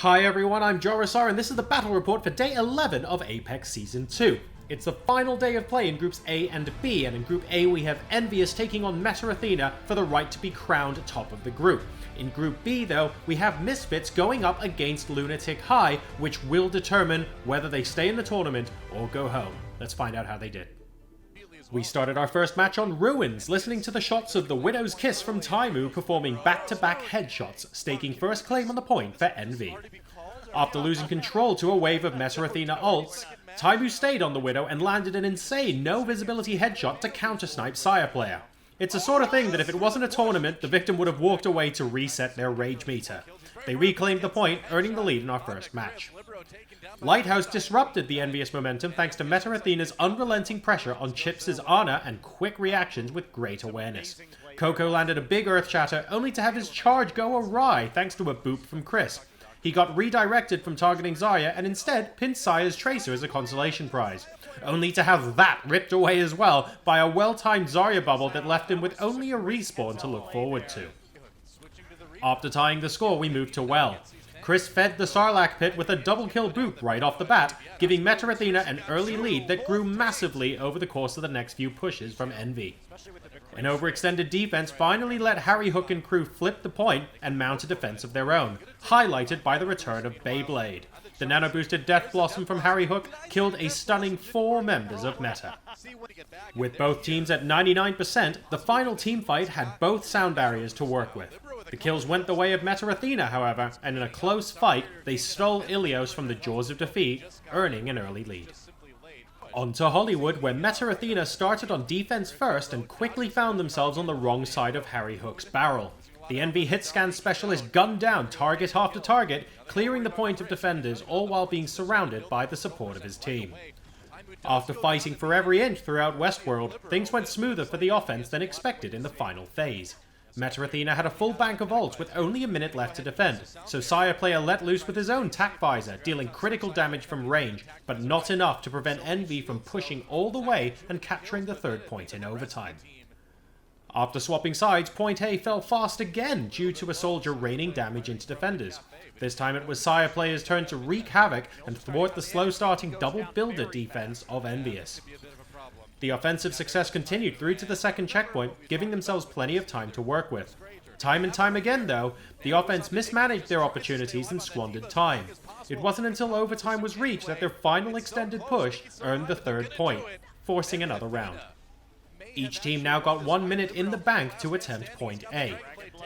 Hi everyone, I'm Jorasar and this is the battle report for day 11 of Apex Season 2. It's the final day of play in Groups A and B, and in Group A we have EnVyUs taking on Meta Athena for the right to be crowned top of the group. In Group B though, we have Misfits going up against Lunatic-Hai, which will determine whether they stay in the tournament or go home. Let's find out how they did. We started our first match on Ruins, listening to the shots of the Widow's Kiss from Taimou performing back-to-back headshots, staking first claim on the point for EnVy. After losing control to a wave of Meta Athena ults, Taimou stayed on the Widow and landed an insane no-visibility headshot to counter-snipe Sayaplayer. It's the sort of thing that if it wasn't a tournament, the victim would have walked away to reset their rage meter. They reclaimed the point, earning the lead in our first match. Lighthouse disrupted the EnVyUs momentum thanks to Meta Athena's unrelenting pressure on Chips' Ana and quick reactions with great awareness. Cocco landed a big earth shatter only to have his charge go awry thanks to a boop from Kris. He got redirected from targeting Zarya and instead pinned Saya's Tracer as a consolation prize, only to have that ripped away as well by a well-timed Zarya bubble that left him with only a respawn to look forward to. After tying the score, we moved to Well. Kris fed the Sarlacc pit with a double kill boop right off the bat, giving Meta Athena an early lead that grew massively over the course of the next few pushes from EnVy. An overextended defense finally let HarryHook and crew flip the point and mount a defense of their own, highlighted by the return of Beyblade. The nano-boosted Death Blossom from HarryHook killed a stunning 4 members of Meta. With both teams at 99%, the final teamfight had both sound barriers to work with. The kills went the way of Meta Athena, however, and in a close fight, they stole Ilios from the jaws of defeat, earning an early lead. On to Hollywood, where Meta Athena started on defense first and quickly found themselves on the wrong side of HarryHook's barrel. The EnVy hitscan specialist gunned down target after target, clearing the point of defenders, all while being surrounded by the support of his team. After fighting for every inch throughout Westworld, things went smoother for the offense than expected in the final phase. Meta Athena had a full bank of ults with only a minute left to defend, so Sayaplayer let loose with his own tac visor, dealing critical damage from range, but not enough to prevent EnVy from pushing all the way and capturing the third point in overtime. After swapping sides, Point A fell fast again due to a soldier raining damage into defenders. This time it was Sayaplayer's turn to wreak havoc and thwart the slow-starting double builder defense of EnVyUs. The offensive success continued through to the second checkpoint, giving themselves plenty of time to work with. Time and time again, though, the offense mismanaged their opportunities and squandered time. It wasn't until overtime was reached that their final extended push earned the third point, forcing another round. Each team now got 1 minute in the bank to attempt Point A.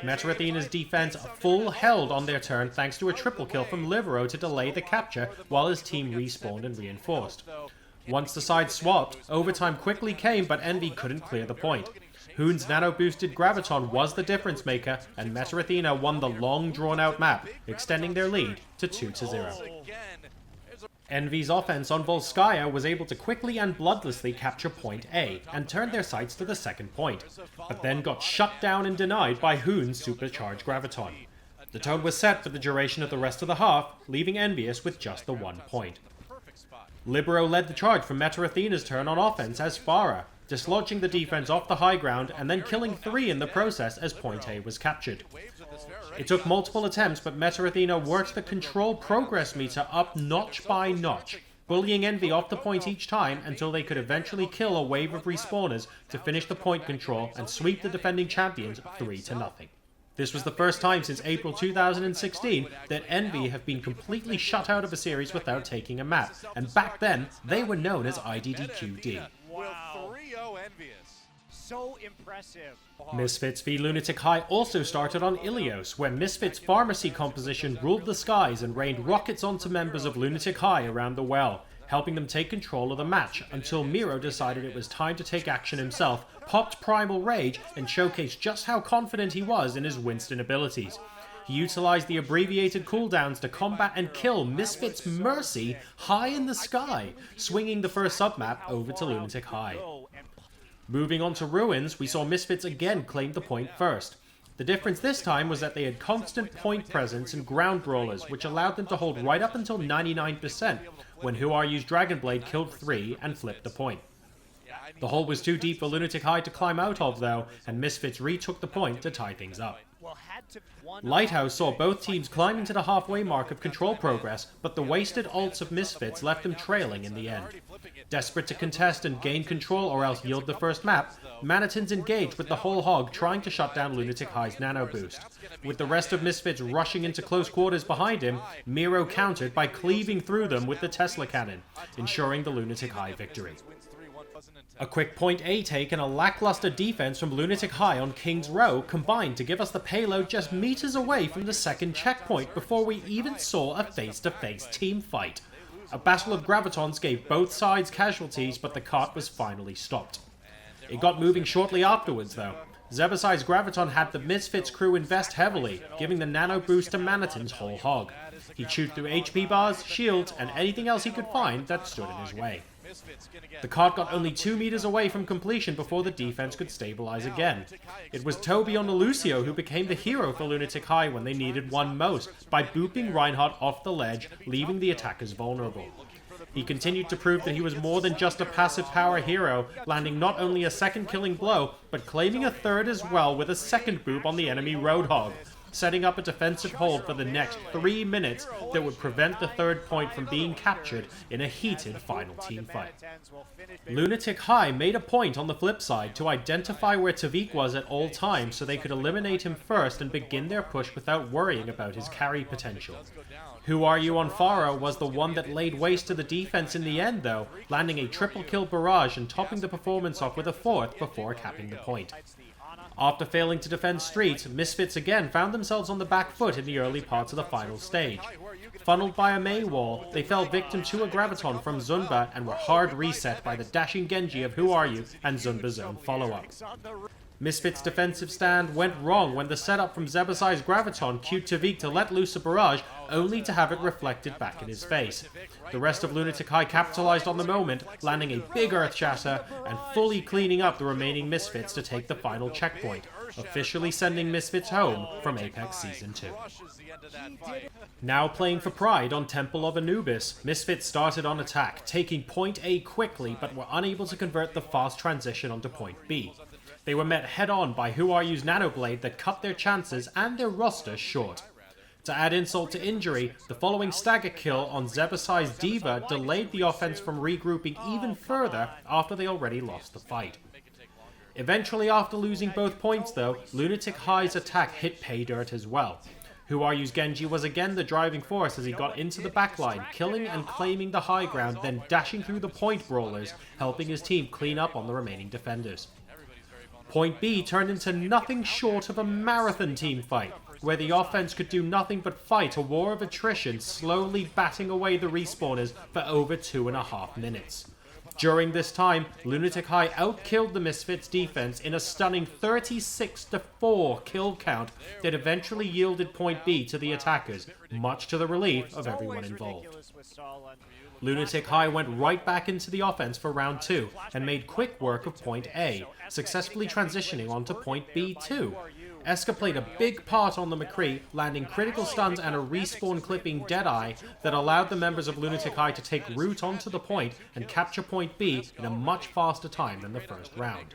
Meta Athena's defense full held on their turn thanks to a triple kill from Libero to delay the capture while his team respawned and reinforced. Once the sides swapped, overtime quickly came, but EnVy couldn't clear the point. Hoon's nano-boosted Graviton was the difference maker, and Meta Athena won the long drawn-out map, extending their lead to 2-0. EnVy's offense on Volskaya was able to quickly and bloodlessly capture Point A, and turned their sights to the second point, but then got shut down and denied by Hoon's supercharged Graviton. The tone was set for the duration of the rest of the half, leaving EnVyUs with just the 1 point. Libero led the charge from Meta Athena's turn on offense as Farah, dislodging the defense off the high ground and then killing 3 in the process as Point A was captured. It took multiple attempts, but Meta Athena worked the control progress meter up notch by notch, bullying EnVy off the point each time until they could eventually kill a wave of respawners to finish the point control and sweep the defending champions 3-0. This was the first time since April 2016 that EnVy have been completely shut out of a series without taking a map, and back then, they were known as IDDQD. Wow. 3-0 EnVyUs. So impressive. Misfits v Lunatic-Hai also started on Ilios, where Misfits' pharmacy composition ruled the skies and rained rockets onto members of Lunatic-Hai around the well, helping them take control of the match until Miro decided it was time to take action himself, popped Primal Rage, and showcased just how confident he was in his Winston abilities. He utilized the abbreviated cooldowns to combat and kill Misfits' Mercy high in the sky, swinging the first submap over to Lunatic-Hai. Moving on to Ruins, we saw Misfits again claim the point first. The difference this time was that they had constant point presence and ground brawlers, which allowed them to hold right up until 99%, when Whoru's Dragonblade killed 3 and flipped the point. The hole was too deep for Lunatic-Hai to climb out of though, and Misfits retook the point to tie things up. Lighthouse saw both teams climbing to the halfway mark of control progress, but the wasted ults of Misfits left them trailing in the end. Desperate to contest and gain control or else yield the first map, Mannetens engaged with the whole hog trying to shut down Lunatic-Hai's nano boost. With the rest of Misfits rushing into close quarters behind him, Miro countered by cleaving through them with the Tesla cannon, ensuring the Lunatic-Hai victory. A quick point A take and a lackluster defense from Lunatic-Hai on King's Row combined to give us the payload just meters away from the second checkpoint before we even saw a face-to-face team fight. A battle of gravitons gave both sides casualties, but the cart was finally stopped. It got moving shortly afterwards though. Zebbosai's graviton had the Misfits crew invest heavily, giving the nano boost to Mannetens whole hog. He chewed through HP bars, shields, and anything else he could find that stood in his way. The cart got only 2 meters away from completion before the defense could stabilize again. It was Tobi on the Lucio who became the hero for Lunatic-Hai when they needed one most, by booping Reinhardt off the ledge, leaving the attackers vulnerable. He continued to prove that he was more than just a passive power hero, landing not only a second killing blow, but claiming a third as well with a second boop on the enemy Roadhog, setting up a defensive hold for the next 3 minutes that would prevent the third point from being captured in a heated final team fight. Lunatic-Hai made a point on the flip side to identify where Tviq was at all times so they could eliminate him first and begin their push without worrying about his carry potential. Who Are You on Pharaoh was the one that laid waste to the defense in the end though, landing a triple kill barrage and topping the performance off with a fourth before capping the point. After failing to defend Street, Misfits again found themselves on the back foot in the early parts of the final stage. Funneled by a Mei wall, they fell victim to a graviton from Zunba and were hard reset by the dashing Genji of Who Are You and Zunba's own follow-up. Misfits' defensive stand went wrong when the setup from Zebbosai's graviton cued Tviq to let loose a barrage, only to have it reflected back in his face. The rest of Lunatic-Hai capitalized on the moment, landing a big earth shatter and fully cleaning up the remaining Misfits to take the final checkpoint, officially sending Misfits home from Apex Season 2. Now playing for pride on Temple of Anubis, Misfits started on attack, taking point A quickly but were unable to convert the fast transition onto point B. They were met head-on by Who Are You's Nanoblade that cut their chances and their roster short. To add insult to injury, the following stagger kill on Zebbosai's Diva delayed the offense from regrouping even further after they already lost the fight. Eventually, after losing both points though, Lunatic-Hai's attack hit pay dirt as well. Who Are You's Genji was again the driving force as he got into the backline, killing and claiming the high ground, then dashing through the point brawlers, helping his team clean up on the remaining defenders. Point B turned into nothing short of a marathon team fight, where the offense could do nothing but fight a war of attrition, slowly batting away the respawners for over 2.5 minutes. During this time, Lunatic-Hai outkilled the Misfits defense in a stunning 36-4 kill count that eventually yielded point B to the attackers, much to the relief of everyone involved. Lunatic-Hai went right back into the offense for round 2 and made quick work of point A, successfully transitioning onto point B too. Esca played a big part on the Mickie, landing critical stuns and a respawn clipping Deadeye that allowed the members of Lunatic-Hai to take root onto the point and capture point B in a much faster time than the first round.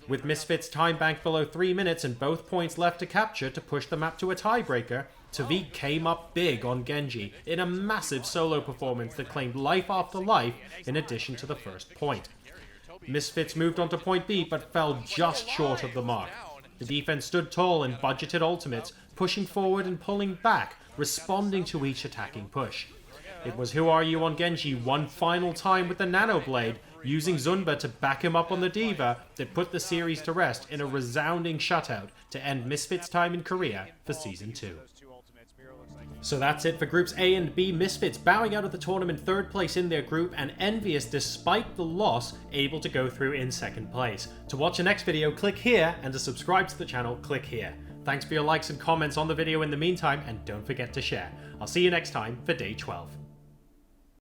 With Misfits' time bank below 3 minutes and both points left to capture to push the map to a tiebreaker, Tviq came up big on Genji in a massive solo performance that claimed life after life in addition to the first point. Misfits moved on to point B but fell just short of the mark. The defense stood tall and budgeted ultimates, pushing forward and pulling back, responding to each attacking push. It was Who Are You on Genji one final time with the Nanoblade, using Zunba to back him up on the Diva, that put the series to rest in a resounding shutout to end Misfits' time in Korea for Season 2. So that's it for Groups A and B. Misfits bowing out of the tournament 3rd place in their group, and EnVyUs, despite the loss, able to go through in 2nd place. To watch the next video, click here, and to subscribe to the channel, click here. Thanks for your likes and comments on the video in the meantime, and don't forget to share. I'll see you next time for Day 12.